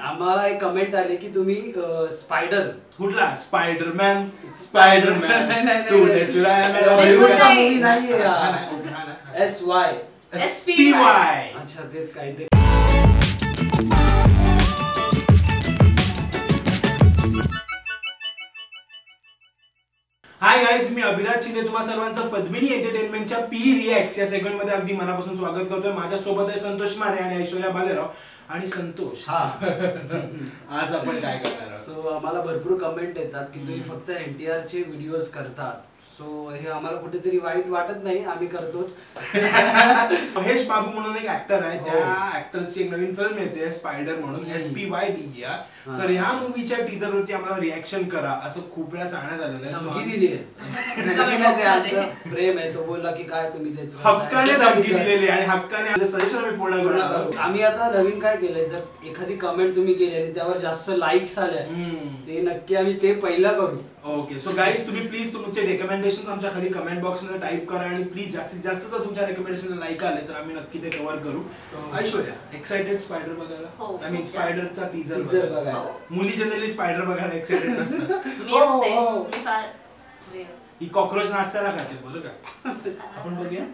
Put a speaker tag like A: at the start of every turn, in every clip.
A: आम्हाला एक कमेंट आले की तुम्ही स्पायडर
B: कुठला स्पायडरमॅन
A: मूवी नाहीये SY
B: SPY
A: अच्छा तेच काहीतरी.
B: हाय गाईज, मी अभिराज शिंदे तुम्हा सर्वांचं पद्मिनी एंटरटेनमेंटच्या पी रिॲक्ट या सेगमेंट मध्ये अगदी मनापासून स्वागत करतोय. माझ्या सोबत आहे संतोष माने आणि ऐश्वर्या बालेराव. आणि संतोष आज आपण काय करणार?
A: सो आम्हाला भरपूर कमेंट येतात की तुम्ही फक्त NTR चे व्हिडिओज करतात. सो हे आम्हाला कुठेतरी वाईट वाटत नाही, आम्ही करतोच.
B: महेश बाबू म्हणून एक ऍक्टर आहे, त्या ऍक्टरची एक नवीन फिल्म येते स्पायडर म्हणून SPY. तर ह्या मूवीच्या टीजर वरती आम्हाला रिॲक्शन करा असं खूप वेळा सांगण्यात आलेलं आहे.
A: धमकी दिली आहे, प्रेम आहे. तो बोलला की काय तुम्ही त्याच
B: हक्काने धमकी दिलेली आणि हक्काने सजेशन आम्ही पूर्ण करणार.
A: आम्ही आता नवीन काय केलंय, जर एखादी कमेंट तुम्ही केली आणि त्यावर जास्त लाईक्स आल्या ते नक्की आम्ही ते पहिला करू.
B: ओके, सो गाईज तुम्ही प्लीज तुमचे रेकमेंडेशन आमच्या खाली कमेंट बॉक्स मध्ये टाइप करा आणि प्लीज जास्तीत जास्त जर तुमच्या रेकमेंडेशन लाईक आले तर आम्ही नक्की ते कव्हर करू. ऐश्वर्या एक्साइटेड स्पायडर बघायला? आय मीन स्पायडरचा टीजर बघायला. मुली जनरली स्पायडर बघायला एक्साइटेड नसतात. ही कॉकरोच नाश्त्याला खाते बरं का. आपण बघूया.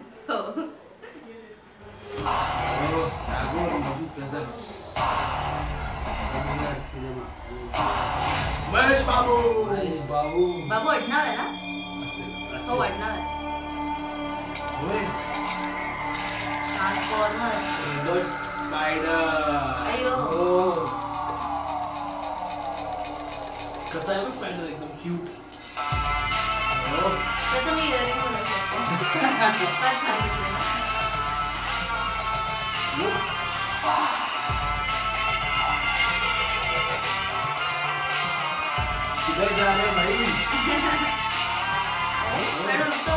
B: महेश बाबू
C: बाबू अडनाव आहे ना? हो अडनाव आहे.
B: कसा आहे स्पायडर? एकदम क्यूट.
C: त्याचं मी इयरिंग बनवू शकते. फार छान दिसेल ना.
B: किधर जा रहे भाई?
C: स्पायडर उठतो.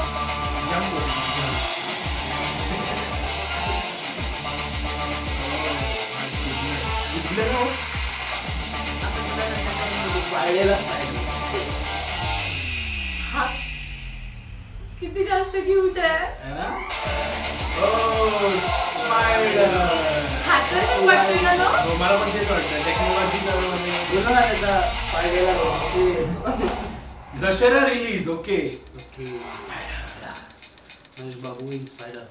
B: जंप
A: पाहिलेला स्पायडर.
C: हा किती जास्त क्यूट आहे
B: ना. ओ स्पायडर
C: हॅकर वाटतोय ना तो.
B: मला पण तेच वाटतं. टेक्नॉलॉजी
A: बोललो ना त्याचा पाहिलेला
B: Dussehra release. Okay
A: Mahesh Babu in spider.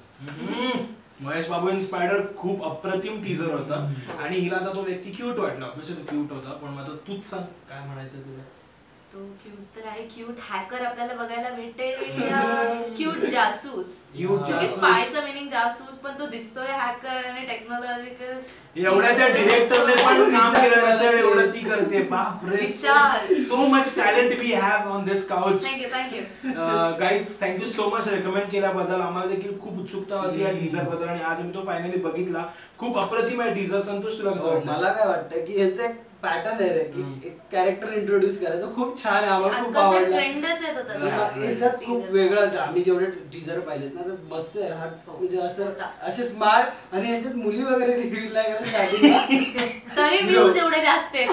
B: Mahesh Babu in spider खूप अप्रतिम टीजर होता आणि हिला आता तो व्यक्ती क्यूट वाटला. ऑब्विसली तो क्यूट होता, पण आता तूच सांग काय म्हणायचं तुला?
C: तो क्यूट तर आहे. क्यूट हॅकर आपल्याला बघायला भेटेल या क्यूट जासूस? क्योंकि स्पायचा मीनिंग जासूस, पण तो दिसतोय हॅकर आणि टेक्नॉलॉजिकल.
B: एवढ्या त्या डिरेक्टरने पण काम केलं असेल एवढं ती करते. बाप रे, so much talent we have on this couch.
C: Thank you
B: guys, thank you so much recommend केल्याबद्दल. आम्हाला देखील खूप उत्सुकता होती या टीजर बद्दल आणि आज आम्ही तो फायनली बघितला. खूप अप्रतिम आहे टीजर. संतोष तुला कसं वाटतं?
A: मला काय वाटतं की यांचं एक पॅटर्न आहे रे की एक कॅरेक्टर इंट्रोड्यूस करायचं. खूप छान आहे, आम्हाला खूप आवडलं. याच्यात खूप वेगळंच आहे. आम्ही जेवढे टीजर पाहिलेत ना तर मस्त आहे. म्हणजे असं असे स्मार्ट आणि याच्यात मुली वगैरे रिव्हील नाही करत
C: तरी व्ह्यूज एवढे जास्त आहेत.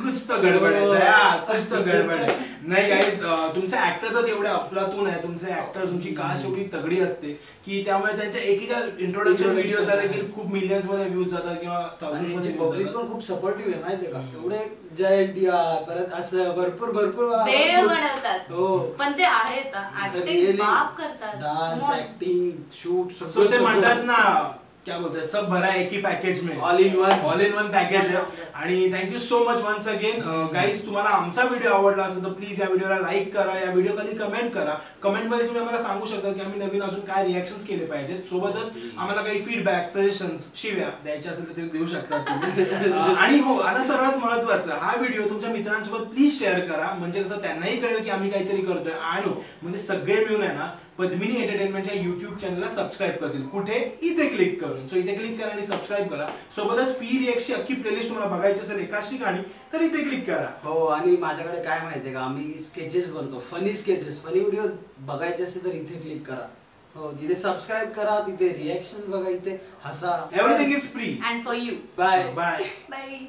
B: कुछ तो गडबड आहे, कुछ तो गडबड आहे. नाही गाईज, तुमच्या ऍक्टर्स एवढे अफलातून आहे. तुमचे ऍक्टर, तुमची कास्ट एवढी तगडी असते की त्यामुळे त्यांच्या एकेका इंट्रोडक्शन व्हिडिओ झाले की खूप मिलियन्स मध्ये व्ह्यूज जातात किंवा थाउजंड्स मध्ये व्ह्यूज जातात.
A: पण खूप सपोर्टिव्ह आहे माहितीये का. एवढे जय NTR परत असं भरपूर
C: देव बनवतात. हो, पण ते आहेत ऍक्टिंग बाप करतात.
A: डान्स, ऍक्टिंग, शूट
B: सो ते म्हणतात ना क्या बोलते हैं, सब भरा एक ही पैकेज में, ऑल इन वन पैकेज है. आणि thank you so much once again. Guys, तुम्हाला आमचा व्हिडिओ आवडला असेल तर प्लीज या व्हिडिओला लाईक करा, या व्हिडिओ खाली कमेंट करा. कमेंटमध्ये तुम्ही आम्हाला सांगू शकता की आम्ही नवीन अजून काय रिॲक्शन्स केले पाहिजेत. सोबतच आम्हाला काही फीडबॅक, सजेशन्स, शिव्या द्यायच्या असेल तर ते देऊ शकता तुम्ही. आणि हो, आता सर्वात महत्त्वाचं, हा व्हिडिओ तुमच्या मित्रांसोबत प्लीज शेअर करा. म्हणजे कसं त्यांनाही कळेल की आम्ही काहीतरी करतोय आणि म्हणजे सगळे मिळून आहे ना पद्मिनी एंटरटेनमेंटच्या YouTube चॅनलला सबस्क्राईब करतील. कुठे? इथे क्लिक करून. सो इथे क्लिक करा आणि सबस्क्राईब करा. सोबतच पी रिॲक्टची अख्खी प्लेलिस्ट तुम्हाला बघायची असेल एकाच ठिकाणी तर इथे क्लिक करा.
A: हो, आणि माझ्याकडे काय माहितीये का, आम्ही स्केचेस बनतो, फनी स्केचेस, फनी व्हिडिओ बघायचे असेल तर इथे क्लिक करा. हो, तिथे सबस्क्राईब करा, तिथे रिॲक्शन्स बघा, इथे हसा.
B: Everything is free
C: and for you.
A: Bye
B: bye
C: bye.